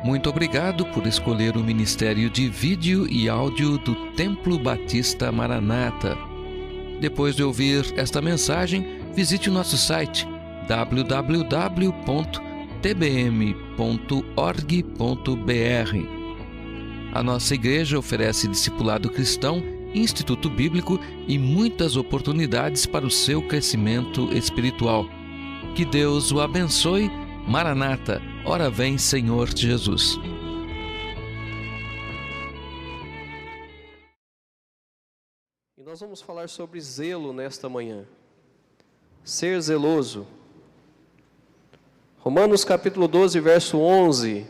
Muito obrigado por escolher o Ministério de Vídeo e Áudio do Templo Batista Maranata. Depois de ouvir esta mensagem, visite o nosso site www.tbm.org.br. A nossa igreja oferece discipulado cristão, instituto bíblico e muitas oportunidades para o seu crescimento espiritual. Que Deus o abençoe. Maranata, ora vem, Senhor Jesus. E nós vamos falar sobre zelo nesta manhã. Ser zeloso. Romanos capítulo 12, verso 11.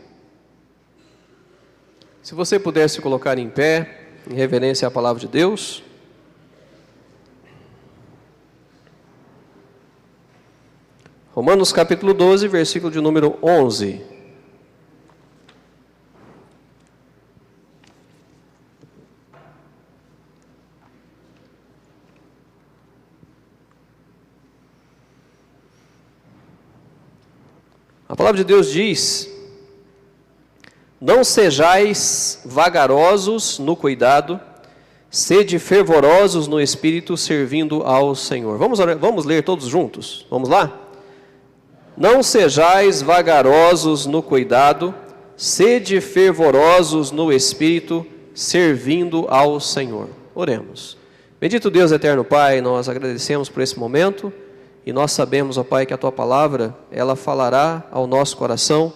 Se você pudesse colocar em pé, em reverência à palavra de Deus. Romanos capítulo 12, versículo de número 11. A palavra de Deus diz: não sejais vagarosos no cuidado, sede fervorosos no espírito, servindo ao Senhor. Vamos ler todos juntos? Vamos lá? Não sejais vagarosos no cuidado, sede fervorosos no espírito, servindo ao Senhor. Oremos. Bendito Deus eterno Pai, nós agradecemos por esse momento e nós sabemos, ó Pai, que a Tua palavra, ela falará ao nosso coração,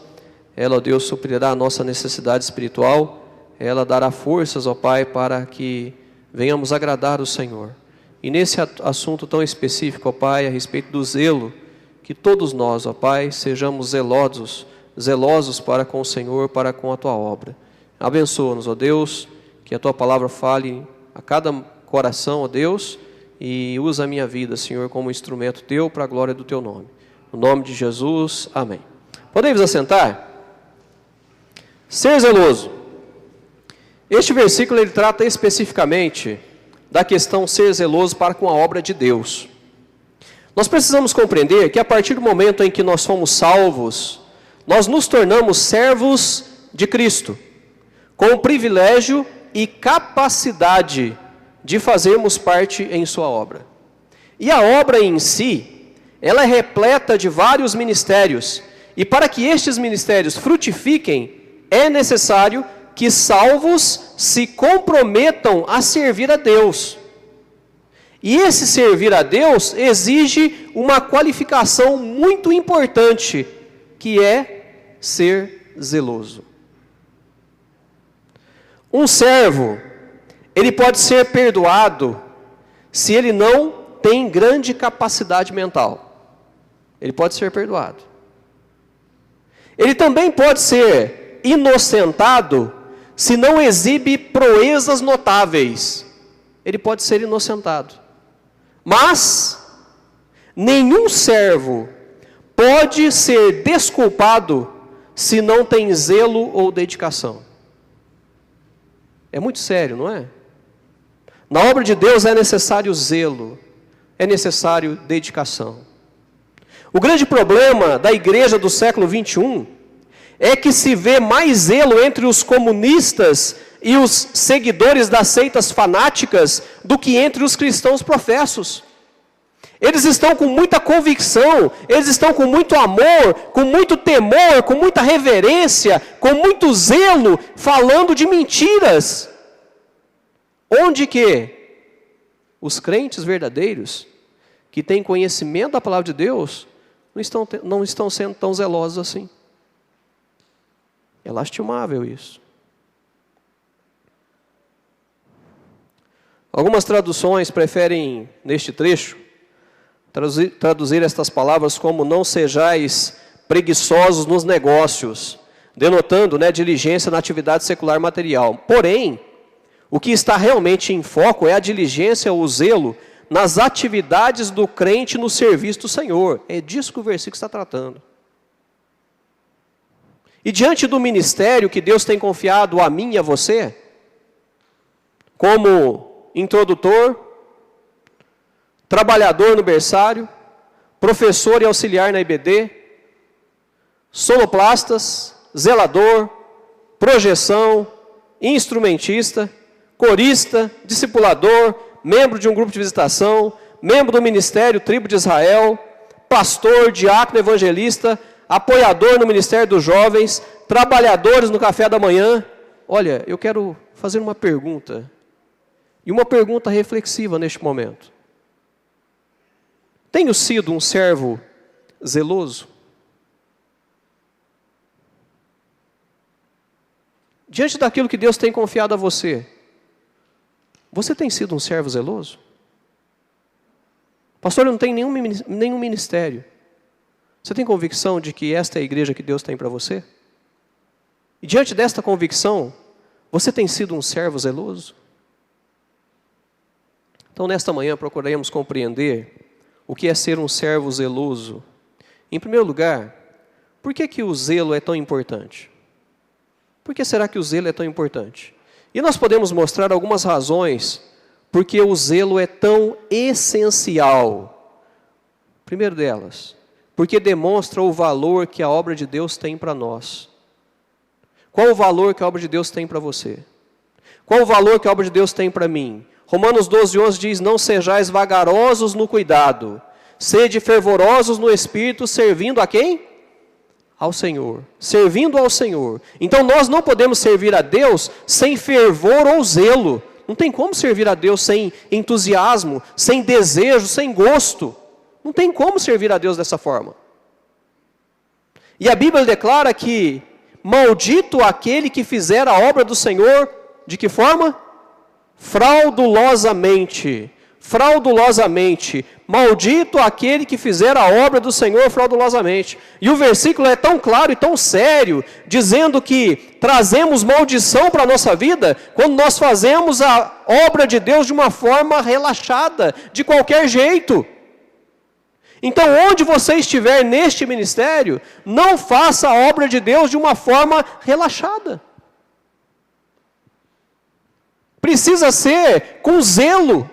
ela, ó Deus, suprirá a nossa necessidade espiritual, ela dará forças, ó Pai, para que venhamos agradar o Senhor. E nesse assunto tão específico, ó Pai, a respeito do zelo, que todos nós, ó Pai, sejamos zelosos para com o Senhor, para com a Tua obra. Abençoa-nos, ó Deus, que a Tua palavra fale a cada coração, ó Deus, e usa a minha vida, Senhor, como instrumento Teu para a glória do Teu nome. No nome de Jesus, amém. Podemos assentar? Ser zeloso. Este versículo ele trata especificamente da questão ser zeloso para com a obra de Deus. Nós precisamos compreender que a partir do momento em que nós fomos salvos, nós nos tornamos servos de Cristo, com o privilégio e capacidade de fazermos parte em sua obra. E a obra em si, ela é repleta de vários ministérios, e para que estes ministérios frutifiquem, é necessário que salvos se comprometam a servir a Deus. E esse servir a Deus exige uma qualificação muito importante, que é ser zeloso. Um servo, ele pode ser perdoado se ele não tem grande capacidade mental. Ele pode ser perdoado. Ele também pode ser inocentado se não exibe proezas notáveis. Ele pode ser inocentado. Mas nenhum servo pode ser desculpado se não tem zelo ou dedicação. É muito sério, não é? Na obra de Deus é necessário zelo, é necessário dedicação. O grande problema da igreja do século 21 é que se vê mais zelo entre os comunistas e os seguidores das seitas fanáticas do que entre os cristãos professos. Eles estão com muita convicção, eles estão com muito amor, com muito temor, com muita reverência, com muito zelo, falando de mentiras. Onde que os crentes verdadeiros, que têm conhecimento da palavra de Deus, não estão sendo tão zelosos assim. É lastimável isso. Algumas traduções preferem, neste trecho, traduzir estas palavras como não sejais preguiçosos nos negócios, denotando, diligência na atividade secular material. Porém, o que está realmente em foco é a diligência ou o zelo nas atividades do crente no serviço do Senhor. É disso que o versículo está tratando. E diante do ministério que Deus tem confiado a mim e a você, como introdutor, trabalhador no berçário, professor e auxiliar na IBD, sonoplastas, zelador, projeção, instrumentista, corista, discipulador, membro de um grupo de visitação, membro do ministério Tribo de Israel, pastor, diácono, evangelista, apoiador no ministério dos jovens, trabalhadores no café da manhã. Olha, eu quero fazer uma pergunta, e uma pergunta reflexiva neste momento. Tenho sido um servo zeloso? Diante daquilo que Deus tem confiado a você, você tem sido um servo zeloso? Pastor, eu não tenho nenhum ministério. Você tem convicção de que esta é a igreja que Deus tem para você? E diante desta convicção, você tem sido um servo zeloso? Então, nesta manhã, procuraremos compreender o que é ser um servo zeloso. Em primeiro lugar, por que o zelo é tão importante? Por que será que o zelo é tão importante? E nós podemos mostrar algumas razões porque o zelo é tão essencial. Primeiro delas, porque demonstra o valor que a obra de Deus tem para nós. Qual o valor que a obra de Deus tem para você? Qual o valor que a obra de Deus tem para mim? Romanos 12:11 diz, não sejais vagarosos no cuidado, sede fervorosos no Espírito, servindo a quem? Ao Senhor, servindo ao Senhor. Então nós não podemos servir a Deus sem fervor ou zelo. Não tem como servir a Deus sem entusiasmo, sem desejo, sem gosto. Não tem como servir a Deus dessa forma. E a Bíblia declara que maldito aquele que fizer a obra do Senhor, de que forma? Fraudulosamente. Fraudulosamente. Maldito aquele que fizer a obra do Senhor fraudulosamente. E o versículo é tão claro e tão sério, dizendo que trazemos maldição para a nossa vida quando nós fazemos a obra de Deus de uma forma relaxada, de qualquer jeito. Então, onde você estiver neste ministério, não faça a obra de Deus de uma forma relaxada. Precisa ser com zelo.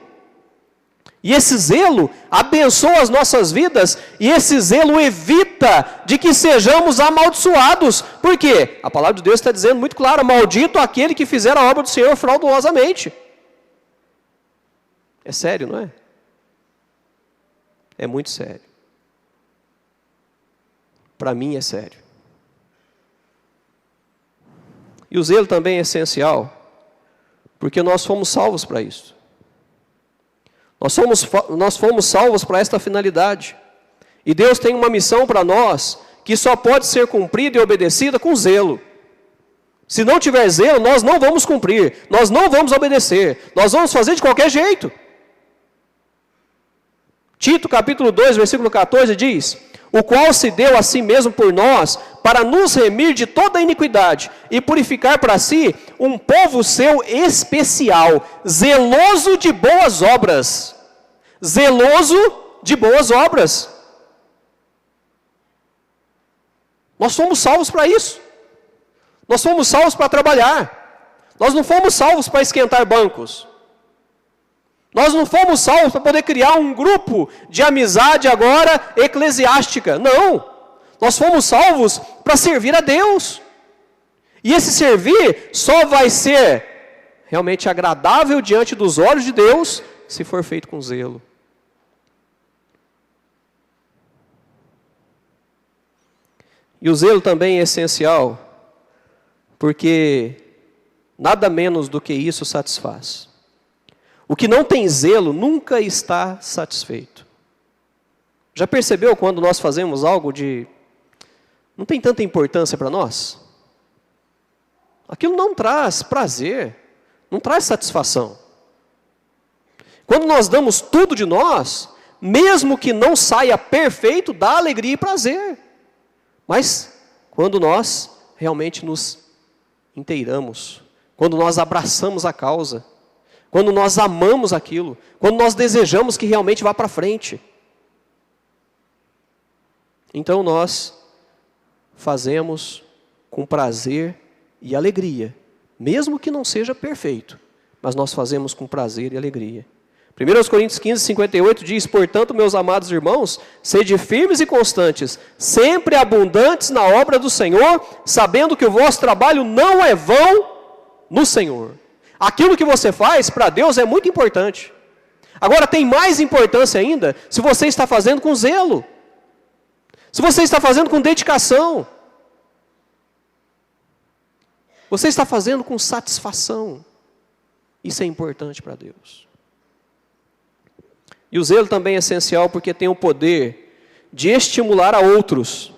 E esse zelo abençoa as nossas vidas, e esse zelo evita de que sejamos amaldiçoados. Por quê? A palavra de Deus está dizendo muito claro, maldito aquele que fizer a obra do Senhor fraudulosamente. É sério, não é? É muito sério. Para mim é sério. E o zelo também é essencial, porque nós fomos salvos para isso. Nós fomos salvos para esta finalidade. E Deus tem uma missão para nós, que só pode ser cumprida e obedecida com zelo. Se não tiver zelo, nós não vamos cumprir, nós não vamos obedecer, nós vamos fazer de qualquer jeito. Tito capítulo 2, versículo 14 diz, o qual se deu a si mesmo por nós, para nos remir de toda a iniquidade, e purificar para si um povo seu especial, zeloso de boas obras. Zeloso de boas obras. Nós fomos salvos para isso. Nós fomos salvos para trabalhar. Nós não fomos salvos para esquentar bancos. Nós não fomos salvos para poder criar um grupo de amizade agora eclesiástica. Não. Nós fomos salvos para servir a Deus. E esse servir só vai ser realmente agradável diante dos olhos de Deus se for feito com zelo. E o zelo também é essencial, porque nada menos do que isso satisfaz. O que não tem zelo nunca está satisfeito. Já percebeu quando nós fazemos algo não tem tanta importância para nós? Aquilo não traz prazer, não traz satisfação. Quando nós damos tudo de nós, mesmo que não saia perfeito, dá alegria e prazer. Mas quando nós realmente nos inteiramos, quando nós abraçamos a causa, quando nós amamos aquilo, quando nós desejamos que realmente vá para frente, então nós fazemos com prazer e alegria, mesmo que não seja perfeito, mas nós fazemos com prazer e alegria. 1 Coríntios 15, 58 diz: portanto, meus amados irmãos, sede firmes e constantes, sempre abundantes na obra do Senhor, sabendo que o vosso trabalho não é vão no Senhor. Aquilo que você faz para Deus é muito importante. Agora, tem mais importância ainda se você está fazendo com zelo, se você está fazendo com dedicação, você está fazendo com satisfação. Isso é importante para Deus. E o zelo também é essencial porque tem o poder de estimular a outros.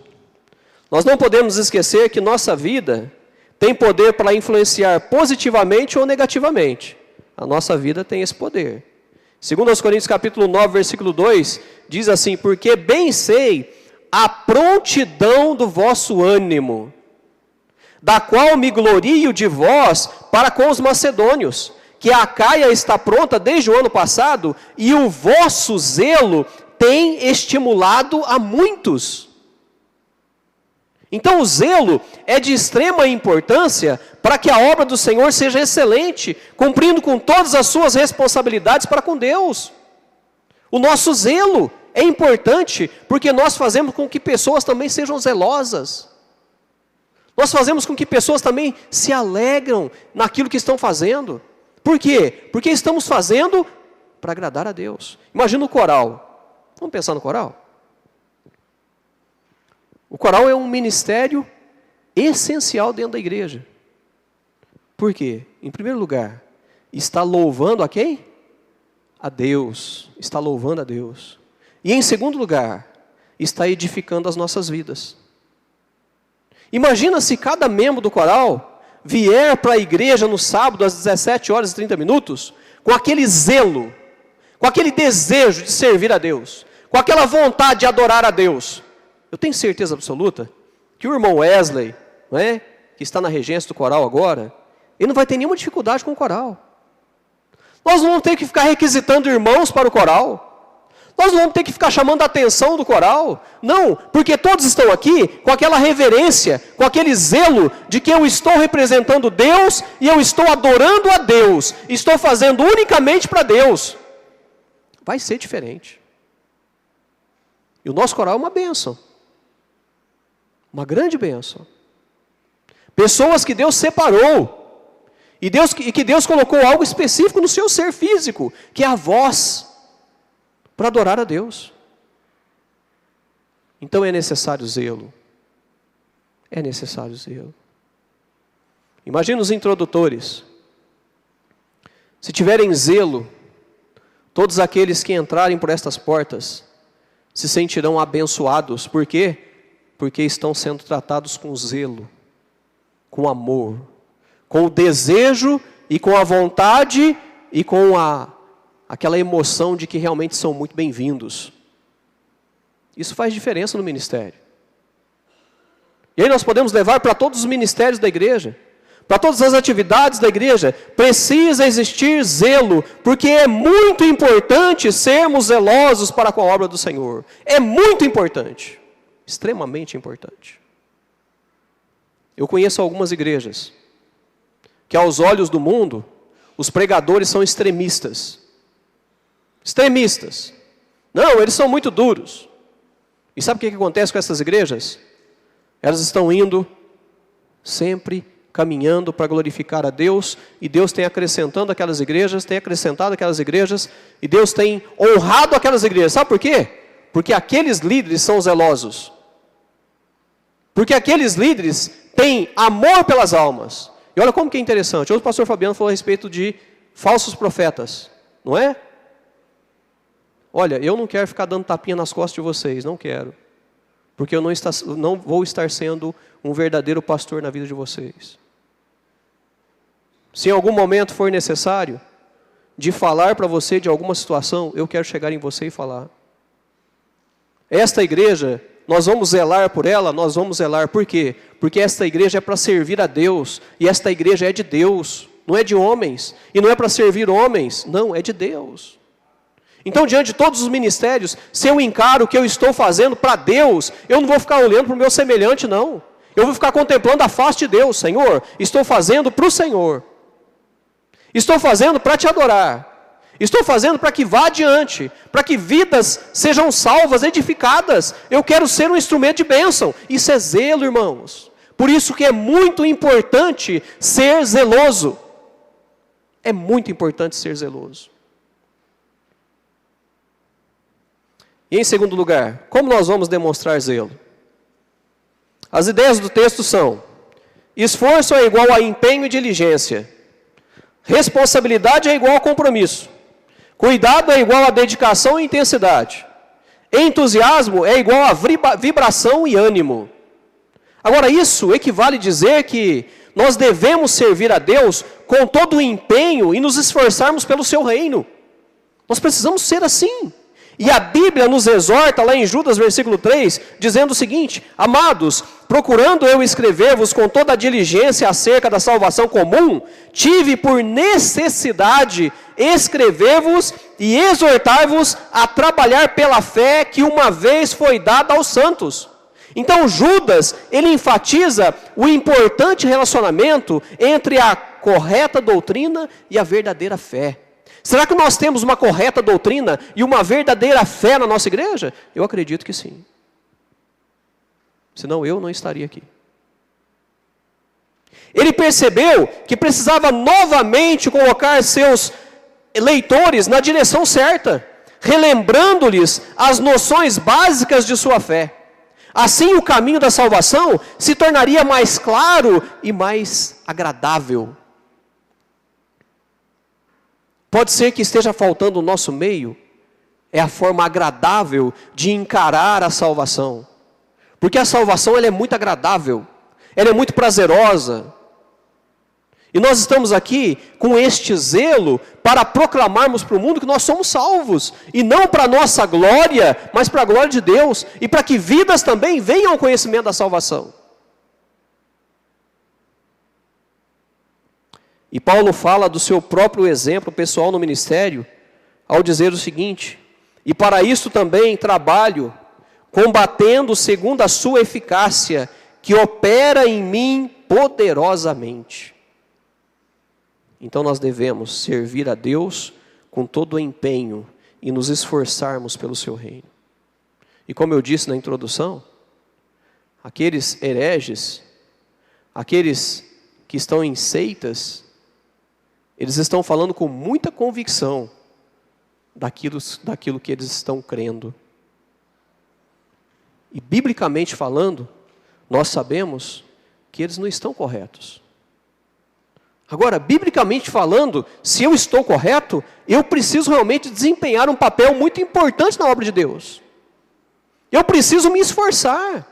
Nós não podemos esquecer que nossa vida tem poder para influenciar positivamente ou negativamente. A nossa vida tem esse poder. 2 Coríntios capítulo 9, versículo 2, diz assim: porque bem sei a prontidão do vosso ânimo, da qual me glorio de vós para com os macedônios, que a Acaia está pronta desde o ano passado, e o vosso zelo tem estimulado a muitos. Então o zelo é de extrema importância para que a obra do Senhor seja excelente, cumprindo com todas as suas responsabilidades para com Deus. O nosso zelo é importante porque nós fazemos com que pessoas também sejam zelosas. Nós fazemos com que pessoas também se alegram naquilo que estão fazendo. Por quê? Porque estamos fazendo para agradar a Deus. Imagina o coral. Vamos pensar no coral? O coral é um ministério essencial dentro da igreja. Por quê? Em primeiro lugar, está louvando a quem? A Deus. Está louvando a Deus. E em segundo lugar, está edificando as nossas vidas. Imagina se cada membro do coral vier para a igreja no sábado às 17 horas e 30 minutos, com aquele zelo, com aquele desejo de servir a Deus, com aquela vontade de adorar a Deus. Eu tenho certeza absoluta que o irmão Wesley, não é, que está na regência do coral agora, ele não vai ter nenhuma dificuldade com o coral. Nós não vamos ter que ficar requisitando irmãos para o coral. Nós não vamos ter que ficar chamando a atenção do coral. Não, porque todos estão aqui com aquela reverência, com aquele zelo de que eu estou representando Deus e eu estou adorando a Deus. Estou fazendo unicamente para Deus. Vai ser diferente. E o nosso coral é uma bênção. Uma grande bênção. Pessoas que Deus separou. E que Deus colocou algo específico no seu ser físico, que é a voz, para adorar a Deus. Então é necessário zelo. É necessário zelo. Imagina os introdutores. Se tiverem zelo, todos aqueles que entrarem por estas portas se sentirão abençoados. Por quê? Porque estão sendo tratados com zelo, com amor, com o desejo e com a vontade e com aquela emoção de que realmente são muito bem-vindos. Isso faz diferença no ministério. E aí nós podemos levar para todos os ministérios da igreja, para todas as atividades da igreja. Precisa existir zelo, porque é muito importante sermos zelosos para com a obra do Senhor. É muito importante, extremamente importante. Eu conheço algumas igrejas que aos olhos do mundo, os pregadores são extremistas. Extremistas. Não, eles são muito duros. E sabe o que acontece com essas igrejas? Elas estão indo sempre caminhando para glorificar a Deus, e Deus tem acrescentado aquelas igrejas, e Deus tem honrado aquelas igrejas. Sabe por quê? Porque aqueles líderes são zelosos. Porque aqueles líderes têm amor pelas almas. E olha como que é interessante. Hoje o pastor Fabiano falou a respeito de falsos profetas, não é? Olha, eu não quero ficar dando tapinha nas costas de vocês, não quero. Porque eu não vou estar sendo um verdadeiro pastor na vida de vocês. Se em algum momento for necessário de falar para você de alguma situação, eu quero chegar em você e falar. Esta igreja, nós vamos zelar por ela, nós vamos zelar. Por quê? Porque esta igreja é para servir a Deus, e esta igreja é de Deus, não é de homens, e não é para servir homens, não, é de Deus. Então, diante de todos os ministérios, se eu encaro o que eu estou fazendo para Deus, eu não vou ficar olhando para o meu semelhante, não. Eu vou ficar contemplando a face de Deus. Senhor, estou fazendo para o Senhor. Estou fazendo para te adorar. Estou fazendo para que vá adiante, para que vidas sejam salvas, edificadas. Eu quero ser um instrumento de bênção. Isso é zelo, irmãos. Por isso que é muito importante ser zeloso. É muito importante ser zeloso. E em segundo lugar, como nós vamos demonstrar zelo? As ideias do texto são: esforço é igual a empenho e diligência. Responsabilidade é igual a compromisso. Cuidado é igual a dedicação e intensidade. Entusiasmo é igual a vibração e ânimo. Agora, isso equivale a dizer que nós devemos servir a Deus com todo o empenho e nos esforçarmos pelo seu reino. Nós precisamos ser assim. E a Bíblia nos exorta lá em Judas, versículo 3, dizendo o seguinte: amados, procurando eu escrever-vos com toda a diligência acerca da salvação comum, tive por necessidade escrever-vos e exortar-vos a trabalhar pela fé que uma vez foi dada aos santos. Então Judas, ele enfatiza o importante relacionamento entre a correta doutrina e a verdadeira fé. Será que nós temos uma correta doutrina e uma verdadeira fé na nossa igreja? Eu acredito que sim. Senão eu não estaria aqui. Ele percebeu que precisava novamente colocar seus leitores na direção certa, relembrando-lhes as noções básicas de sua fé. Assim o caminho da salvação se tornaria mais claro e mais agradável. Pode ser que esteja faltando no nosso meio é a forma agradável de encarar a salvação. Porque a salvação ela é muito agradável, ela é muito prazerosa. E nós estamos aqui com este zelo para proclamarmos para o mundo que nós somos salvos. E não para a nossa glória, mas para a glória de Deus. E para que vidas também venham ao conhecimento da salvação. E Paulo fala do seu próprio exemplo pessoal no ministério, ao dizer o seguinte: e para isso também trabalho, combatendo segundo a sua eficácia, que opera em mim poderosamente. Então nós devemos servir a Deus com todo o empenho e nos esforçarmos pelo seu reino. E como eu disse na introdução, aqueles hereges, aqueles que estão em seitas, eles estão falando com muita convicção daquilo que eles estão crendo. E biblicamente falando, nós sabemos que eles não estão corretos. Agora, biblicamente falando, se eu estou correto, eu preciso realmente desempenhar um papel muito importante na obra de Deus. Eu preciso me esforçar.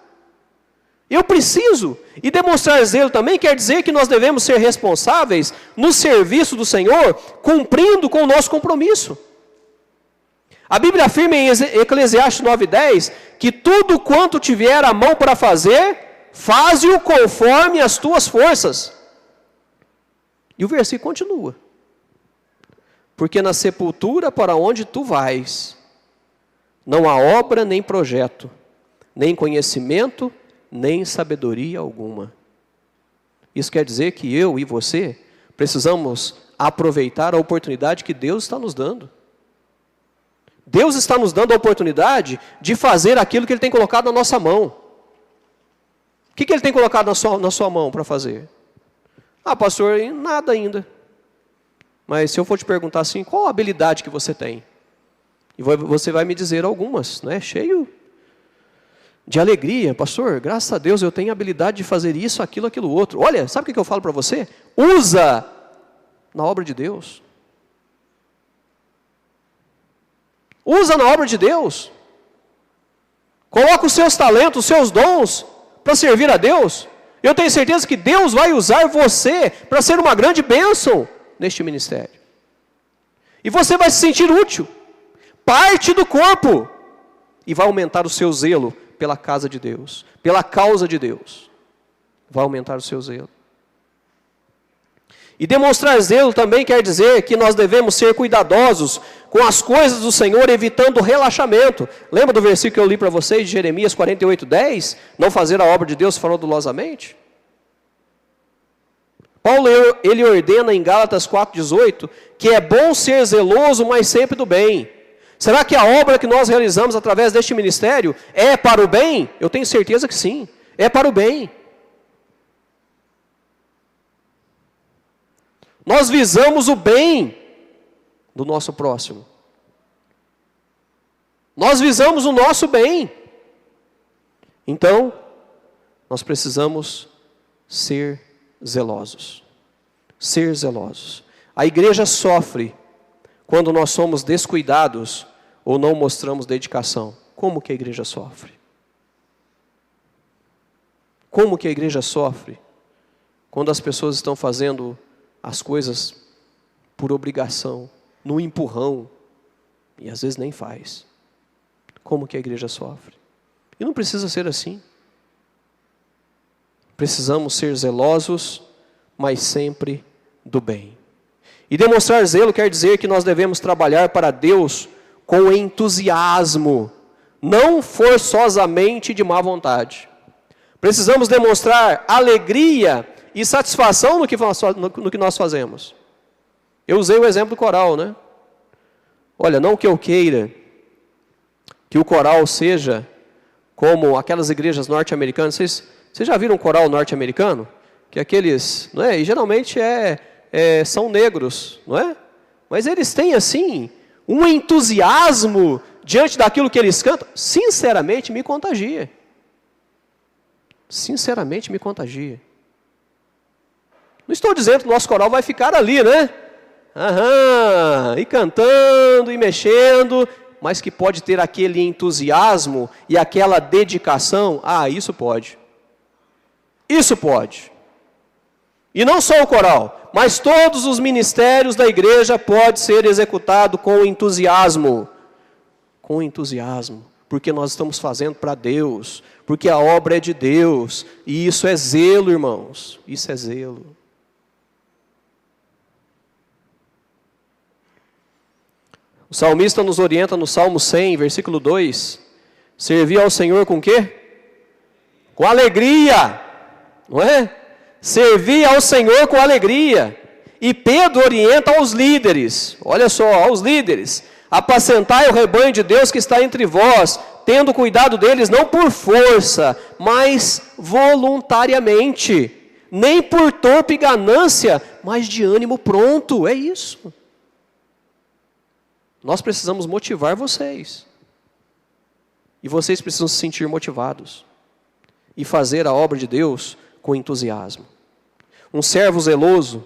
Eu preciso. E demonstrar zelo também quer dizer que nós devemos ser responsáveis no serviço do Senhor, cumprindo com o nosso compromisso. A Bíblia afirma em Eclesiastes 9:10 que tudo quanto tiver a mão para fazer, faze-o conforme as tuas forças. E o versículo continua: porque na sepultura para onde tu vais, não há obra nem projeto, nem conhecimento, nem sabedoria alguma. Isso quer dizer que eu e você precisamos aproveitar a oportunidade que Deus está nos dando. Deus está nos dando a oportunidade de fazer aquilo que Ele tem colocado na nossa mão. O que Ele tem colocado na sua mão para fazer? Ah, pastor, nada ainda. Mas se eu for te perguntar assim, qual a habilidade que você tem? E você vai me dizer algumas, né? Cheio de alegria. Pastor, graças a Deus eu tenho a habilidade de fazer isso, aquilo, aquilo outro. Olha, sabe o que eu falo para você? Usa na obra de Deus. Usa na obra de Deus. Coloca os seus talentos, os seus dons para servir a Deus. Eu tenho certeza que Deus vai usar você para ser uma grande bênção neste ministério. E você vai se sentir útil, parte do corpo, e vai aumentar o seu zelo pela casa de Deus, pela causa de Deus. Vai aumentar o seu zelo. E demonstrar zelo também quer dizer que nós devemos ser cuidadosos com as coisas do Senhor, evitando o relaxamento. Lembra do versículo que eu li para vocês, de Jeremias 48:10? Não fazer a obra de Deus fraudulosamente? Paulo, ele ordena em Gálatas 4,18, que é bom ser zeloso, mas sempre do bem. Será que a obra que nós realizamos através deste ministério é para o bem? Eu tenho certeza que sim, é para o bem. Nós visamos o bem do nosso próximo. Nós visamos o nosso bem. Então, nós precisamos ser zelosos. Ser zelosos. A igreja sofre quando nós somos descuidados ou não mostramos dedicação. Como que a igreja sofre? Como que a igreja sofre quando as pessoas estão fazendo as coisas por obrigação, no empurrão, e às vezes nem faz? Como que a igreja sofre? E não precisa ser assim. Precisamos ser zelosos, mas sempre do bem. E demonstrar zelo quer dizer que nós devemos trabalhar para Deus com entusiasmo, não forçosamente de má vontade. Precisamos demonstrar alegria e satisfação no que nós fazemos. Eu usei o exemplo do coral, né? Olha, não que eu queira que o coral seja como aquelas igrejas norte-americanas. Vocês já viram um coral norte-americano? Que aqueles, não é? E geralmente são negros, não é? Mas eles têm assim um entusiasmo diante daquilo que eles cantam. Sinceramente me contagia. Sinceramente me contagia. Não estou dizendo que o nosso coral vai ficar ali, né? E cantando e mexendo, mas que pode ter aquele entusiasmo e aquela dedicação. Isso pode. Isso pode. E não só o coral, mas todos os ministérios da igreja podem ser executados com entusiasmo. Com entusiasmo. Porque nós estamos fazendo para Deus. Porque a obra é de Deus. E isso é zelo, irmãos. Isso é zelo. O salmista nos orienta no Salmo 100, versículo 2. Servir ao Senhor com o quê? Com alegria. Não é? Servir ao Senhor com alegria. E Pedro orienta aos líderes. Olha só, aos líderes. Apacentai o rebanho de Deus que está entre vós, tendo cuidado deles não por força, mas voluntariamente. Nem por torpe ganância, mas de ânimo pronto. É isso. Nós precisamos motivar vocês. E vocês precisam se sentir motivados. E fazer a obra de Deus com entusiasmo. Um servo zeloso,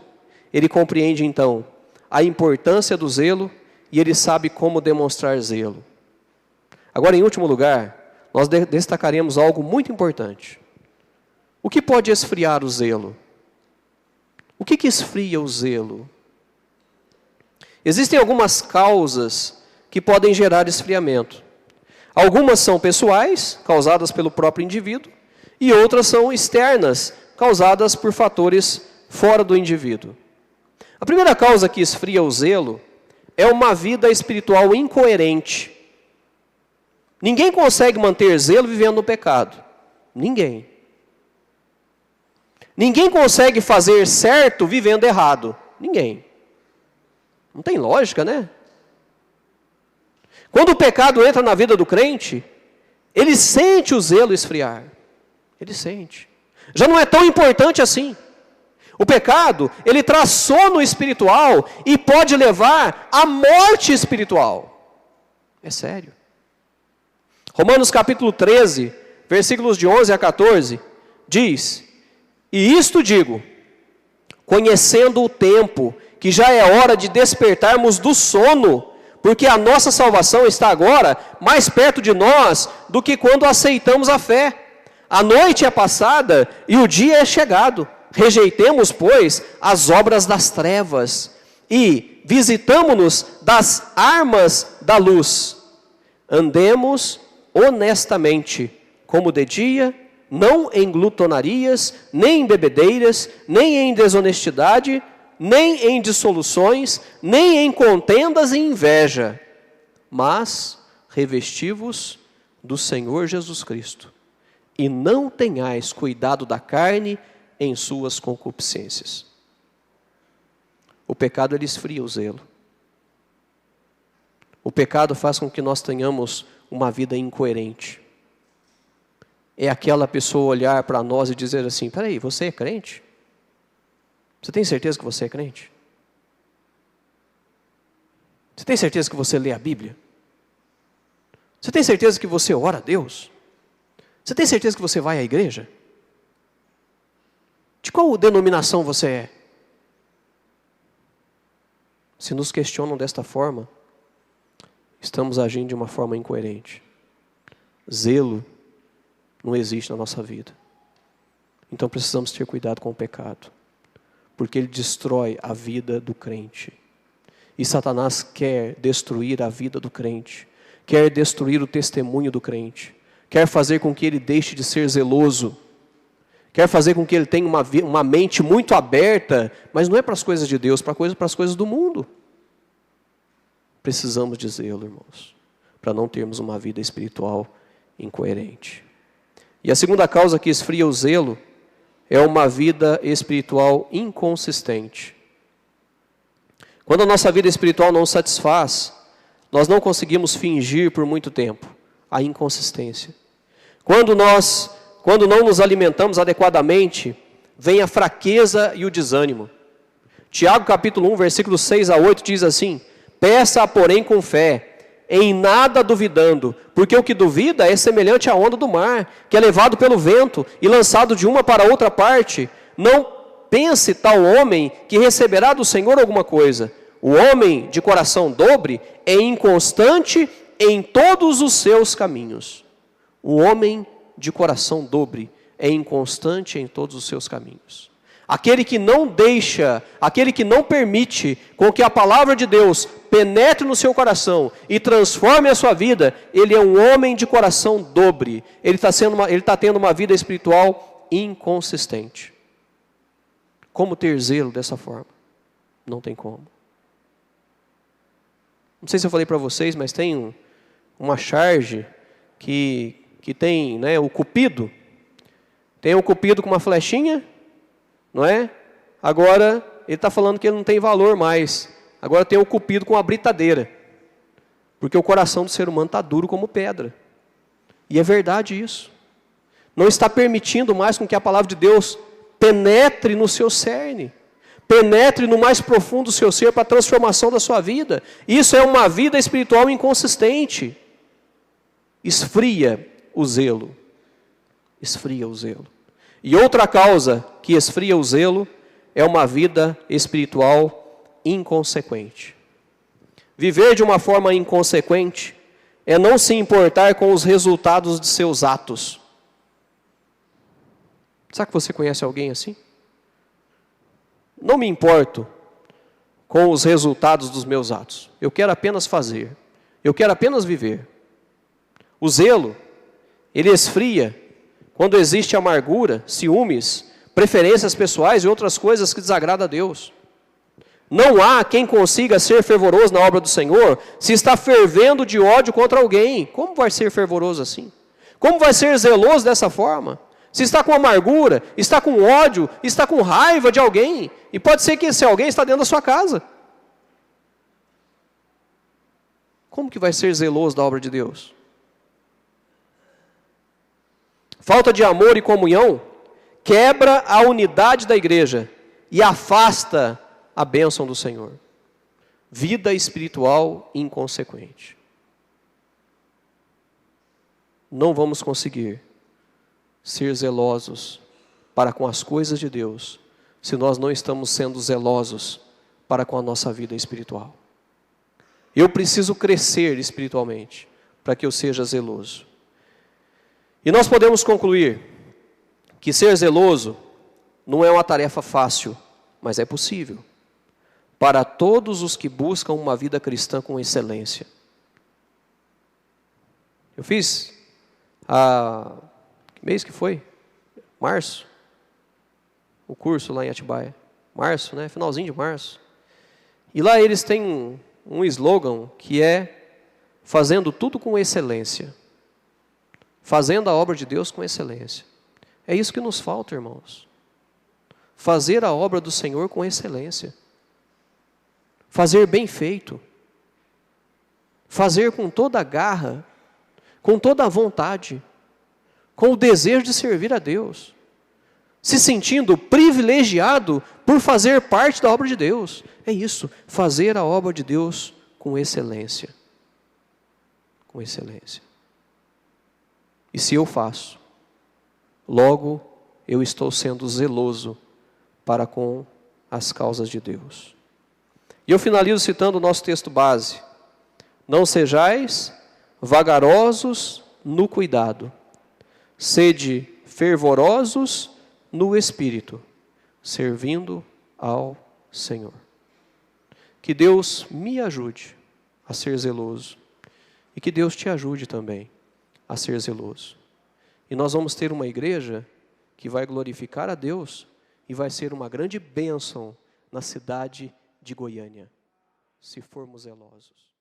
ele compreende então a importância do zelo e ele sabe como demonstrar zelo. Agora, em último lugar, nós destacaremos algo muito importante. O que pode esfriar o zelo? O que esfria o zelo? Existem algumas causas que podem gerar esfriamento. Algumas são pessoais, causadas pelo próprio indivíduo, e outras são externas, causadas por fatores fora do indivíduo. A primeira causa que esfria o zelo é uma vida espiritual incoerente. Ninguém consegue manter zelo vivendo no pecado. Ninguém. Ninguém consegue fazer certo vivendo errado. Ninguém. Não tem lógica, né? Quando o pecado entra na vida do crente, ele sente o zelo esfriar. Ele sente. Já não é tão importante assim. O pecado, ele traz sono espiritual e pode levar à morte espiritual. É sério. Romanos capítulo 13, versículos de 11 a 14, diz: E isto digo, conhecendo o tempo, que já é hora de despertarmos do sono, porque a nossa salvação está agora mais perto de nós do que quando aceitamos a fé. A noite é passada e o dia é chegado. Rejeitemos, pois, as obras das trevas e visitamo-nos das armas da luz. Andemos honestamente, como de dia, não em glutonarias, nem em bebedeiras, nem em desonestidade, nem em dissoluções, nem em contendas e inveja, mas revesti-vos do Senhor Jesus Cristo, e não tenhais cuidado da carne em suas concupiscências. O pecado, ele esfria o zelo. O pecado faz com que nós tenhamos uma vida incoerente. É aquela pessoa olhar para nós e dizer assim, peraí, você é crente? Você tem certeza que você é crente? Você tem certeza que você lê a Bíblia? Você tem certeza que você ora a Deus? Você tem certeza que você vai à igreja? De qual denominação você é? Se nos questionam desta forma, estamos agindo de uma forma incoerente. Zelo não existe na nossa vida. Então precisamos ter cuidado com o pecado, porque ele destrói a vida do crente. E Satanás quer destruir a vida do crente, quer destruir o testemunho do crente, quer fazer com que ele deixe de ser zeloso, quer fazer com que ele tenha uma mente muito aberta, mas não é para as coisas de Deus, para as coisas do mundo. Precisamos de zelo, irmãos, para não termos uma vida espiritual incoerente. E a segunda causa que esfria o zelo é uma vida espiritual inconsistente. Quando a nossa vida espiritual não satisfaz, nós não conseguimos fingir por muito tempo a inconsistência. Quando não nos alimentamos adequadamente, vem a fraqueza e o desânimo. Tiago capítulo 1, versículos 6 a 8 diz assim, peça, porém, com fé, em nada duvidando, porque o que duvida é semelhante à onda do mar, que é levado pelo vento e lançado de uma para outra parte. Não pense tal homem que receberá do Senhor alguma coisa. O homem de coração dobre é inconstante em todos os seus caminhos. O homem de coração dobre é inconstante em todos os seus caminhos. Aquele que não permite com que a palavra de Deus penetre no seu coração e transforme a sua vida, ele é um homem de coração dobre. Ele está tendo uma vida espiritual inconsistente. Como ter zelo dessa forma? Não tem como. Não sei se eu falei para vocês, mas tem uma charge que tem, né, o cupido. Tem um cupido com uma flechinha, não é? Agora, ele está falando que ele não tem valor mais. Agora tem o cupido com a britadeira. Porque o coração do ser humano está duro como pedra. E é verdade isso. Não está permitindo mais com que a palavra de Deus penetre no seu cerne. Penetre no mais profundo do seu ser para a transformação da sua vida. Isso é uma vida espiritual inconsistente. Esfria o zelo. Esfria o zelo. E outra causa que esfria o zelo é uma vida espiritual inconsequente. Viver de uma forma inconsequente é não se importar com os resultados de seus atos. Será que você conhece alguém assim? Não me importo com os resultados dos meus atos. Eu quero apenas fazer. Eu quero apenas viver. O zelo, ele esfria quando existe amargura, ciúmes, preferências pessoais e outras coisas que desagradam a Deus. Não há quem consiga ser fervoroso na obra do Senhor se está fervendo de ódio contra alguém. Como vai ser fervoroso assim? Como vai ser zeloso dessa forma? Se está com amargura, está com ódio, está com raiva de alguém. E pode ser que esse alguém está dentro da sua casa. Como que vai ser zeloso da obra de Deus? Falta de amor e comunhão quebra a unidade da igreja e afasta a bênção do Senhor. Vida espiritual inconsequente. Não vamos conseguir ser zelosos para com as coisas de Deus se nós não estamos sendo zelosos para com a nossa vida espiritual. Eu preciso crescer espiritualmente para que eu seja zeloso. E nós podemos concluir que ser zeloso não é uma tarefa fácil, mas é possível para todos os que buscam uma vida cristã com excelência. Eu fiz, que mês que foi? Março, o curso lá em Atibaia. Março, né? Finalzinho de março. E lá eles têm um slogan que é fazendo tudo com excelência. Fazendo a obra de Deus com excelência. É isso que nos falta, irmãos. Fazer a obra do Senhor com excelência. fazer bem feito, fazer com toda a garra, com toda a vontade, com o desejo de servir a Deus, se sentindo privilegiado por fazer parte da obra de Deus. É isso, fazer a obra de Deus com excelência. Com excelência. E se eu faço, logo eu estou sendo zeloso para com as causas de Deus. E eu finalizo citando o nosso texto base. Não sejais vagarosos no cuidado, sede fervorosos no espírito, servindo ao Senhor. Que Deus me ajude a ser zeloso e que Deus te ajude também a ser zeloso. E nós vamos ter uma igreja que vai glorificar a Deus e vai ser uma grande bênção na cidade de Goiânia, se formos zelosos.